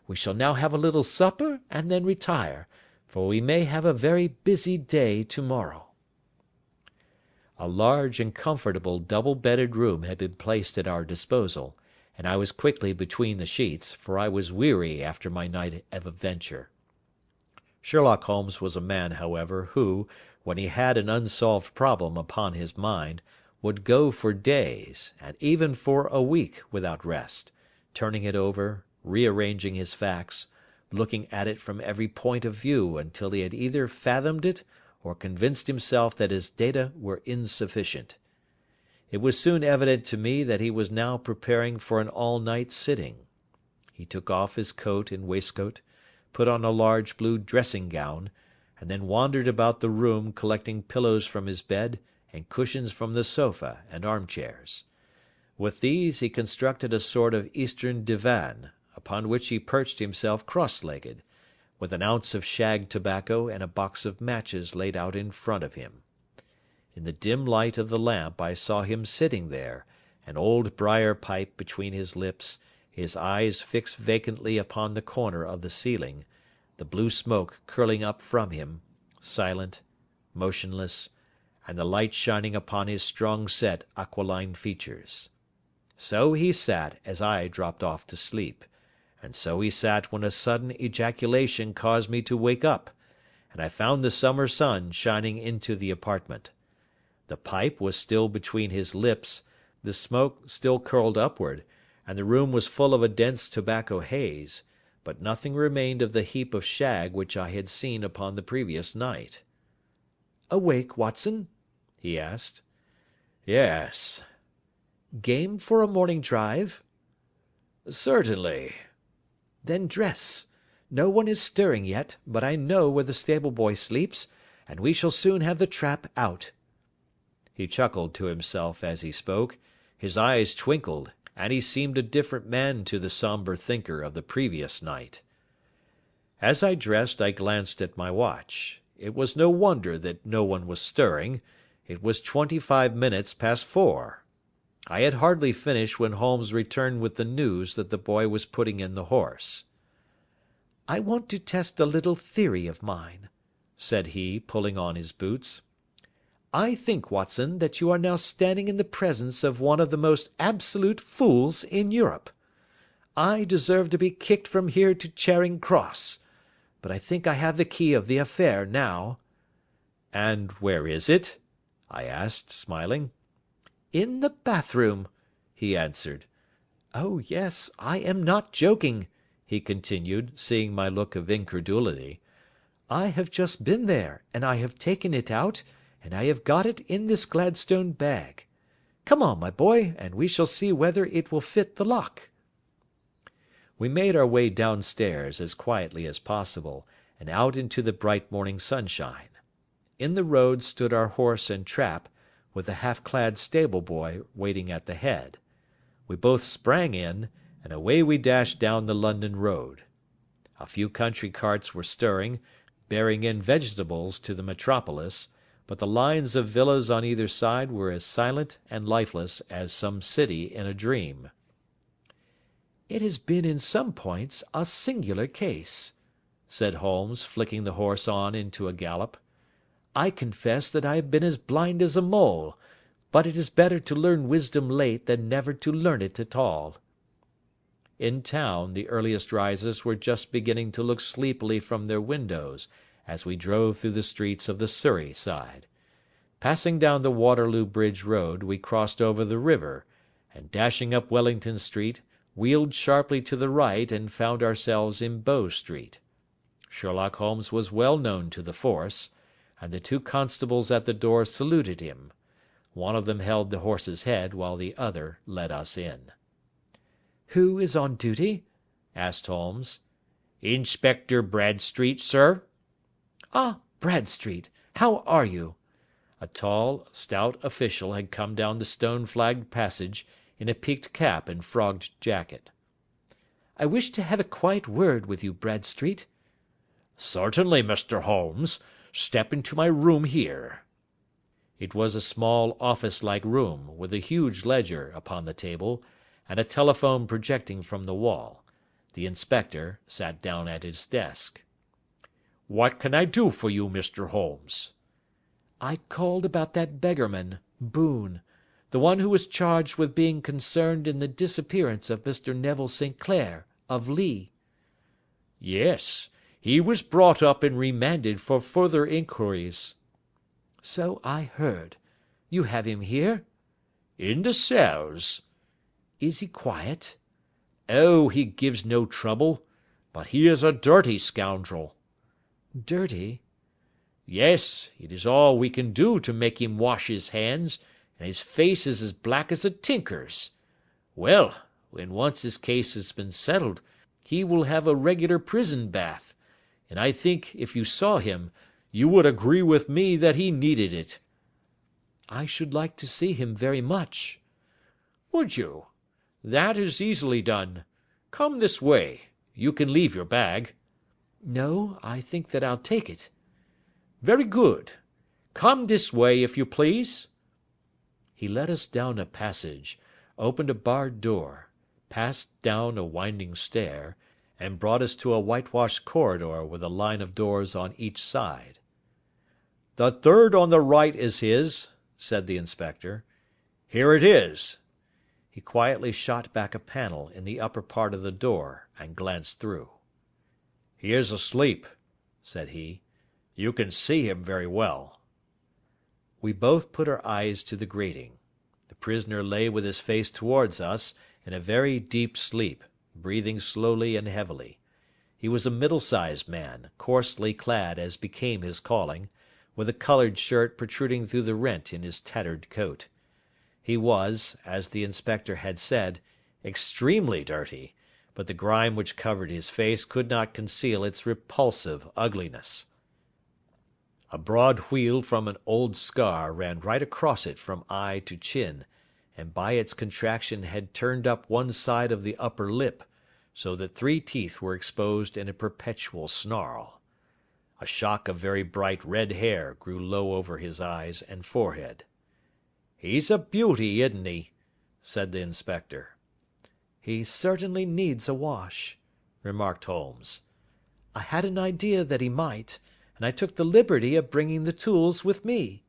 We shall now have a little supper, and then retire, for we may have a very busy day to-morrow. A large and comfortable double-bedded room had been placed at our disposal, and I was quickly between the sheets, for I was weary after my night of adventure. Sherlock Holmes was a man, however, who, when he had an unsolved problem upon his mind, would go for days, and even for a week, without rest, turning it over, rearranging his facts, looking at it from every point of view until he had either fathomed it or convinced himself that his data were insufficient. It was soon evident to me that he was now preparing for an all-night sitting. He took off his coat and waistcoat, put on a large blue dressing-gown, and then wandered about the room collecting pillows from his bed and cushions from the sofa and armchairs. With these he constructed a sort of Eastern divan, upon which he perched himself cross-legged, with an ounce of shag tobacco and a box of matches laid out in front of him. In the dim light of the lamp I saw him sitting there, an old briar pipe between his lips, his eyes fixed vacantly upon the corner of the ceiling, the blue smoke curling up from him, silent, motionless, and the light shining upon his strong-set aquiline features. So he sat as I dropped off to sleep, and so he sat when a sudden ejaculation caused me to wake up, and I found the summer sun shining into the apartment. The pipe was still between his lips, the smoke still curled upward, and the room was full of a dense tobacco haze, but nothing remained of the heap of shag which I had seen upon the previous night. "Awake, Watson?" he asked. "Yes." "Game for a morning drive?" "Certainly." "Then dress. No one is stirring yet, but I know where the stable-boy sleeps, and we shall soon have the trap out." He chuckled to himself as he spoke, his eyes twinkled, and he seemed a different man to the sombre thinker of the previous night. As I dressed I glanced at my watch. It was no wonder that no one was stirring. It was 25 minutes past 4. I had hardly finished when Holmes returned with the news that the boy was putting in the horse. "I want to test a little theory of mine," said he, pulling on his boots. "I think, Watson, that you are now standing in the presence of one of the most absolute fools in Europe. I deserve to be kicked from here to Charing Cross. But I think I have the key of the affair now." "And where is it?" I asked, smiling. "In the bathroom," he answered. "Oh, yes, I am not joking," he continued, seeing my look of incredulity. "I have just been there, and I have taken it out, and I have got it in this Gladstone bag. Come on, my boy, and we shall see whether it will fit the lock." We made our way downstairs as quietly as possible, and out into the bright morning sunshine. In the road stood our horse and trap, with the half-clad stable-boy waiting at the head. We both sprang in, and away we dashed down the London road. A few country carts were stirring, bearing in vegetables to the metropolis, but the lines of villas on either side were as silent and lifeless as some city in a dream. "It has been in some points a singular case," said Holmes, flicking the horse on into a gallop. "I confess that I have been as blind as a mole, but it is better to learn wisdom late than never to learn it at all." In town the earliest risers were just beginning to look sleepily from their windows as we drove through the streets of the Surrey side. Passing down the Waterloo Bridge Road, we crossed over the river, and dashing up Wellington Street, wheeled sharply to the right and found ourselves in Bow Street. Sherlock Holmes was well known to the force, and the two constables at the door saluted him. One of them held the horse's head, while the other led us in. "Who is on duty?" asked Holmes. "Inspector Bradstreet, sir." "Ah, Bradstreet, how are you?" A tall, stout official had come down the stone-flagged passage in a peaked cap and frogged jacket. "I wish to have a quiet word with you, Bradstreet." "Certainly, Mr. Holmes. Step into my room here." It was a small office-like room, with a huge ledger upon the table, and a telephone projecting from the wall. The inspector sat down at his desk. "What can I do for you, Mr. Holmes?" "I called about that beggarman, Boone, the one who was charged with being concerned in the disappearance of Mr. Neville St. Clair, of Lee." "Yes, he was brought up and remanded for further inquiries." "So I heard. You have him here?" "In the cells." "Is he quiet?" "Oh, he gives no trouble. But he is a dirty scoundrel." "Dirty?" "Yes, it is all we can do to make him wash his hands, and his face is as black as a tinker's. Well, when once his case has been settled, he will have a regular prison bath, and I think, if you saw him, you would agree with me that he needed it." "I should like to see him very much." "Would you? That is easily done. Come this way. You can leave your bag." "No, I think that I'll take it." "Very good. Come this way, if you please." He led us down a passage, opened a barred door, passed down a winding stair, and brought us to a whitewashed corridor with a line of doors on each side. "The third on the right is his," said the inspector. "Here it is." He quietly shot back a panel in the upper part of the door and glanced through. "He is asleep," said he. "You can see him very well." We both put our eyes to the grating. The prisoner lay with his face towards us, in a very deep sleep, breathing slowly and heavily. He was a middle-sized man, coarsely clad as became his calling, with a coloured shirt protruding through the rent in his tattered coat. He was, as the inspector had said, extremely dirty, but the grime which covered his face could not conceal its repulsive ugliness. A broad wheal from an old scar ran right across it from eye to chin, and by its contraction had turned up one side of the upper lip, so that 3 teeth were exposed in a perpetual snarl. A shock of very bright red hair grew low over his eyes and forehead. "He's a beauty, isn't he?" said the inspector. "He certainly needs a wash," remarked Holmes. "I had an idea that he might, and I took the liberty of bringing the tools with me."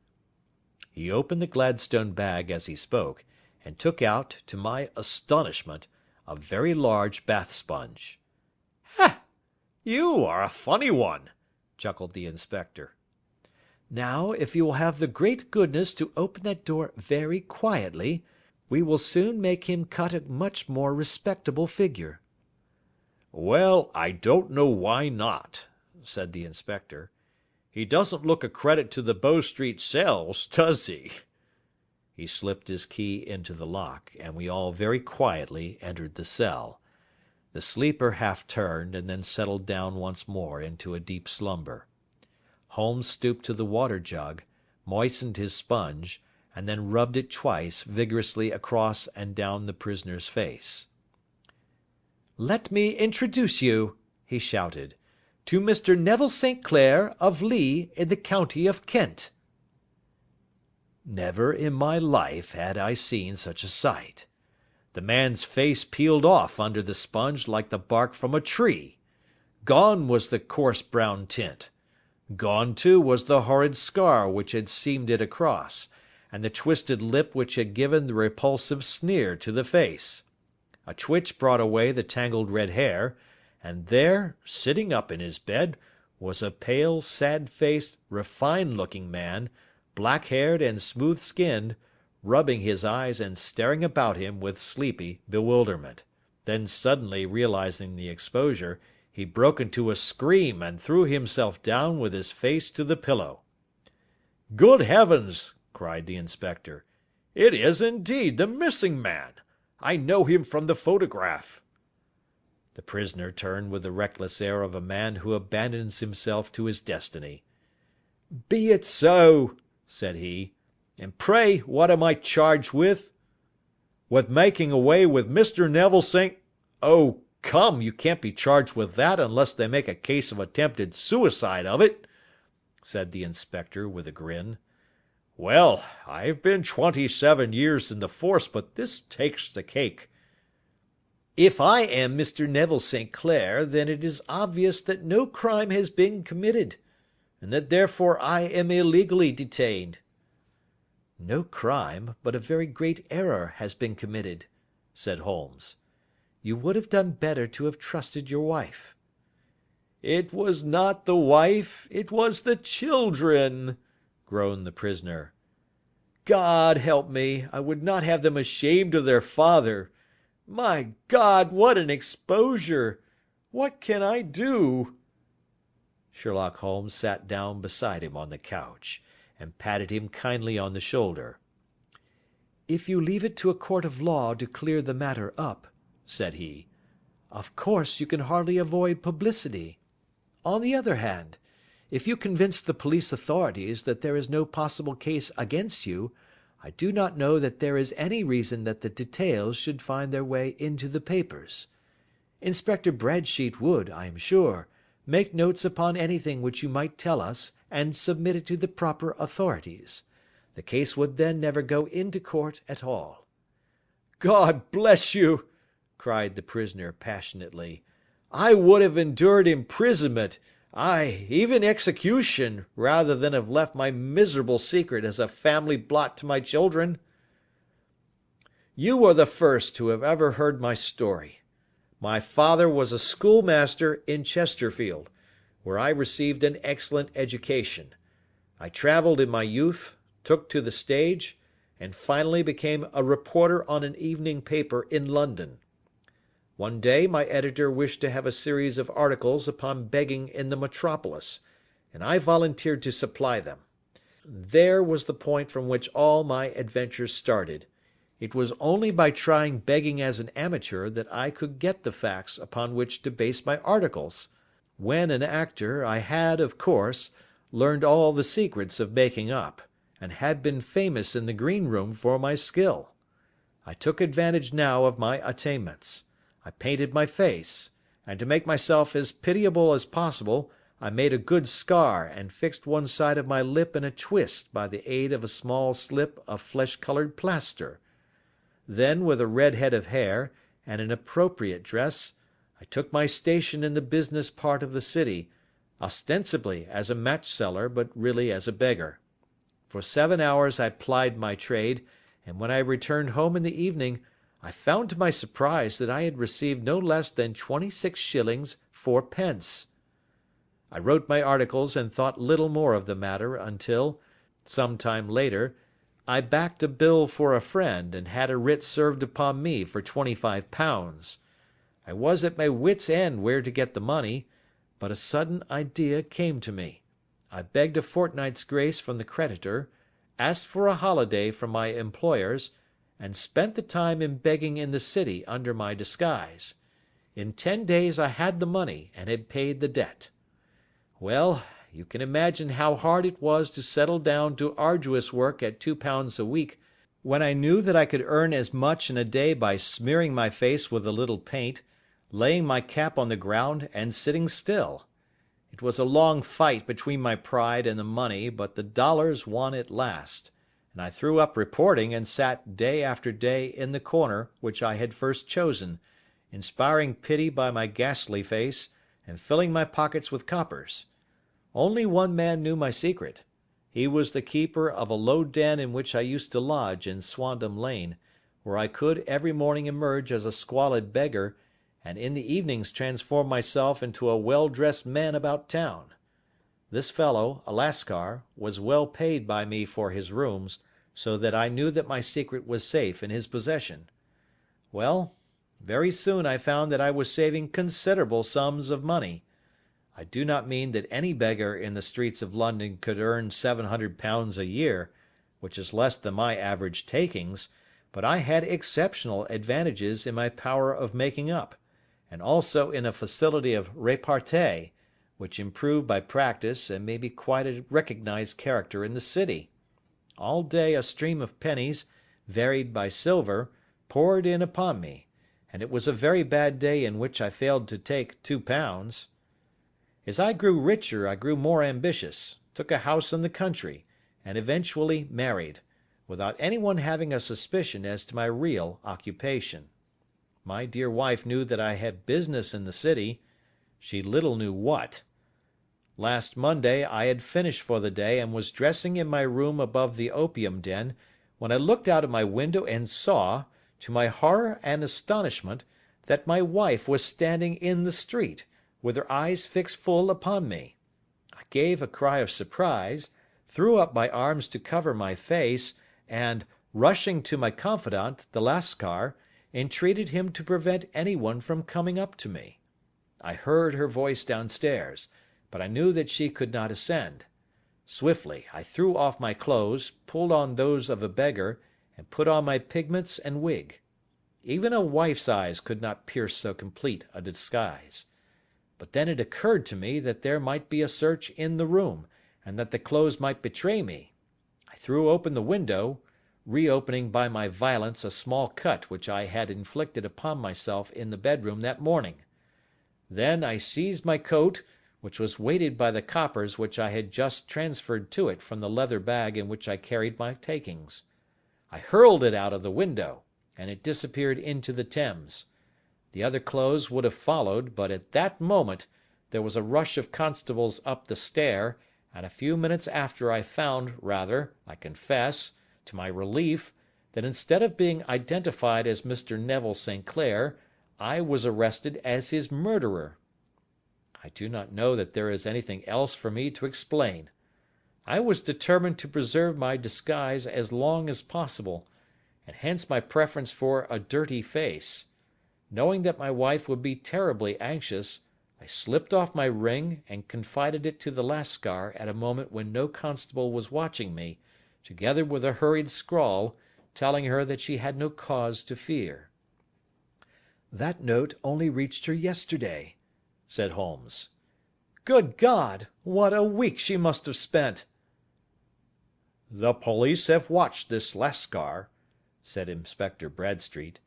He opened the Gladstone bag as he spoke, and took out, to my astonishment, a very large bath sponge. "Ha! You are a funny one," chuckled the inspector. "Now, if you will have the great goodness to open that door very quietly, we will soon make him cut a much more respectable figure." "Well, I don't know why not," said the inspector. "He doesn't look a credit to the Bow Street cells, does he?" He slipped his key into the lock, and we all very quietly entered the cell. The sleeper half turned, and then settled down once more into a deep slumber. Holmes stooped to the water jug, moistened his sponge, and then rubbed it twice vigorously across and down the prisoner's face. "Let me introduce you," he shouted, "to Mr. Neville St. Clair, of Lee, in the county of Kent." Never in my life had I seen such a sight. The man's face peeled off under the sponge like the bark from a tree. Gone was the coarse brown tint. Gone, too, was the horrid scar which had seamed it across, and the twisted lip which had given the repulsive sneer to the face. A twitch brought away the tangled red hair, and there, sitting up in his bed, was a pale, sad-faced, refined-looking man, black-haired and smooth-skinned, rubbing his eyes and staring about him with sleepy bewilderment. Then suddenly realizing the exposure, he broke into a scream and threw himself down with his face to the pillow. "Good heavens!" cried the inspector. "It is indeed the missing man. I know him from the photograph." The prisoner turned with the reckless air of a man who abandons himself to his destiny. "Be it so," said he. "And pray what am I charged with?" "With making away with Mr. Neville St. Oh, come, you can't be charged with that unless they make a case of attempted suicide of it," said the inspector with a grin. "Well, I've been 27 years in the force, but this takes the cake." "If I am Mr. Neville St. Clair, then it is obvious that no crime has been committed, and that therefore I am illegally detained." "No crime, but a very great error has been committed," said Holmes. "You would have done better to have trusted your wife." "It was not the wife, it was the children," groaned the prisoner. "God help me, I would not have them ashamed of their father. My God, what an exposure! What can I do?" Sherlock Holmes sat down beside him on the couch, and patted him kindly on the shoulder. "If you leave it to a court of law to clear the matter up," said he, "of course you can hardly avoid publicity. On the other hand, if you convince the police authorities that there is no possible case against you, I do not know that there is any reason that the details should find their way into the papers. Inspector Bradsheet would, I am sure, make notes upon anything which you might tell us and submit it to the proper authorities. The case would then never go into court at all." "God bless you!" cried the prisoner passionately. "I would have endured imprisonment, aye, even execution, rather than have left my miserable secret as a family blot to my children. You are the first who have ever heard my story. My father was a schoolmaster in Chesterfield, where I received an excellent education. I travelled in my youth, took to the stage, and finally became a reporter on an evening paper in London. One day my editor wished to have a series of articles upon begging in the metropolis, and I volunteered to supply them. There was the point from which all my adventures started. It was only by trying begging as an amateur that I could get the facts upon which to base my articles. When an actor, I had, of course, learned all the secrets of making up, and had been famous in the green room for my skill. I took advantage now of my attainments. I painted my face, and to make myself as pitiable as possible, I made a good scar and fixed one side of my lip in a twist by the aid of a small slip of flesh-coloured plaster. Then, with a red head of hair, and an appropriate dress, I took my station in the business part of the city, ostensibly as a match-seller, but really as a beggar. For 7 hours I plied my trade, and when I returned home in the evening, I found to my surprise that I had received no less than 26 shillings 4d. I wrote my articles and thought little more of the matter until, some time later, I backed a bill for a friend and had a writ served upon me for £25. I was at my wits' end where to get the money, but a sudden idea came to me. I begged a fortnight's grace from the creditor, asked for a holiday from my employers, and spent the time in begging in the city under my disguise. In 10 days I had the money, and had paid the debt. Well, you can imagine how hard it was to settle down to arduous work at £2 a week, when I knew that I could earn as much in a day by smearing my face with a little paint, laying my cap on the ground, and sitting still. It was a long fight between my pride and the money, but the dollars won at last, and I threw up reporting and sat day after day in the corner which I had first chosen, inspiring pity by my ghastly face, and filling my pockets with coppers. Only one man knew my secret. He was the keeper of a low den in which I used to lodge in Swandam Lane, where I could every morning emerge as a squalid beggar, and in the evenings transform myself into a well-dressed man about town. This fellow, a Lascar, was well paid by me for his rooms, so that I knew that my secret was safe in his possession. Well, very soon I found that I was saving considerable sums of money. I do not mean that any beggar in the streets of London could earn £700 a year, which is less than my average takings, but I had exceptional advantages in my power of making up, and also in a facility of repartee, which improved by practice and made me quite a recognized character in the city. All day a stream of pennies, varied by silver, poured in upon me, and it was a very bad day in which I failed to take £2. As I grew richer I grew more ambitious, took a house in the country, and eventually married, without anyone having a suspicion as to my real occupation. My dear wife knew that I had business in the city. She little knew what. Last Monday I had finished for the day and was dressing in my room above the opium den, when I looked out of my window and saw, to my horror and astonishment, that my wife was standing in the street, with her eyes fixed full upon me. I gave a cry of surprise, threw up my arms to cover my face, and, rushing to my confidant, the Lascar, entreated him to prevent anyone from coming up to me. I heard her voice downstairs, but I knew that she could not ascend. Swiftly I threw off my clothes, pulled on those of a beggar, and put on my pigments and wig. Even a wife's eyes could not pierce so complete a disguise. But then it occurred to me that there might be a search in the room, and that the clothes might betray me. I threw open the window, reopening by my violence a small cut which I had inflicted upon myself in the bedroom that morning. Then I seized my coat, which was weighted by the coppers which I had just transferred to it from the leather bag in which I carried my takings. I hurled it out of the window, and it disappeared into the Thames. The other clothes would have followed, but at that moment there was a rush of constables up the stair, and a few minutes after I found, rather, I confess, to my relief, that instead of being identified as Mr. Neville St. Clair, I was arrested as his murderer. I do not know that there is anything else for me to explain. I was determined to preserve my disguise as long as possible, and hence my preference for a dirty face. Knowing that my wife would be terribly anxious, I slipped off my ring and confided it to the Lascar at a moment when no constable was watching me, together with a hurried scrawl, telling her that she had no cause to fear. "That note only reached her yesterday," said Holmes. "Good God! What a week she must have spent!" "The police have watched this Lascar," said Inspector Bradstreet,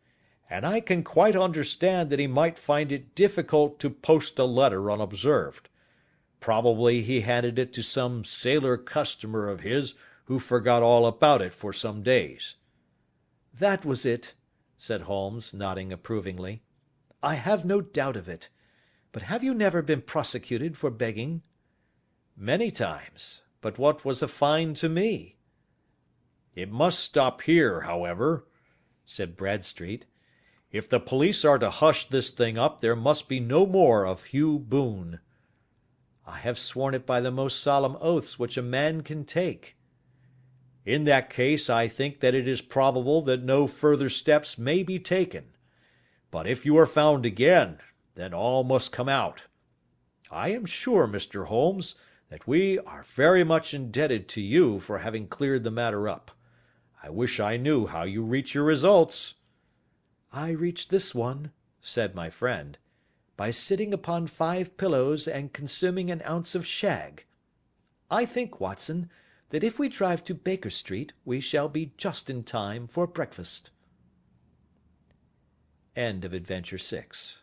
"and I can quite understand that he might find it difficult to post a letter unobserved. Probably he handed it to some sailor customer of his who forgot all about it for some days." "That was it," said Holmes, nodding approvingly. "I have no doubt of it. But have you never been prosecuted for begging?" "Many times. But what was a fine to me?" "It must stop here, however," said Bradstreet. "If the police are to hush this thing up there must be no more of Hugh Boone." "I have sworn it by the most solemn oaths which a man can take." "In that case I think that it is probable that no further steps may be taken. But if you are found again, then all must come out. I am sure, Mr. Holmes, that we are very much indebted to you for having cleared the matter up. I wish I knew how you reach your results." "I reach this one," said my friend, "by sitting upon 5 pillows and consuming an ounce of shag. I think, Watson, that if we drive to Baker Street we shall be just in time for breakfast." End of Adventure 6.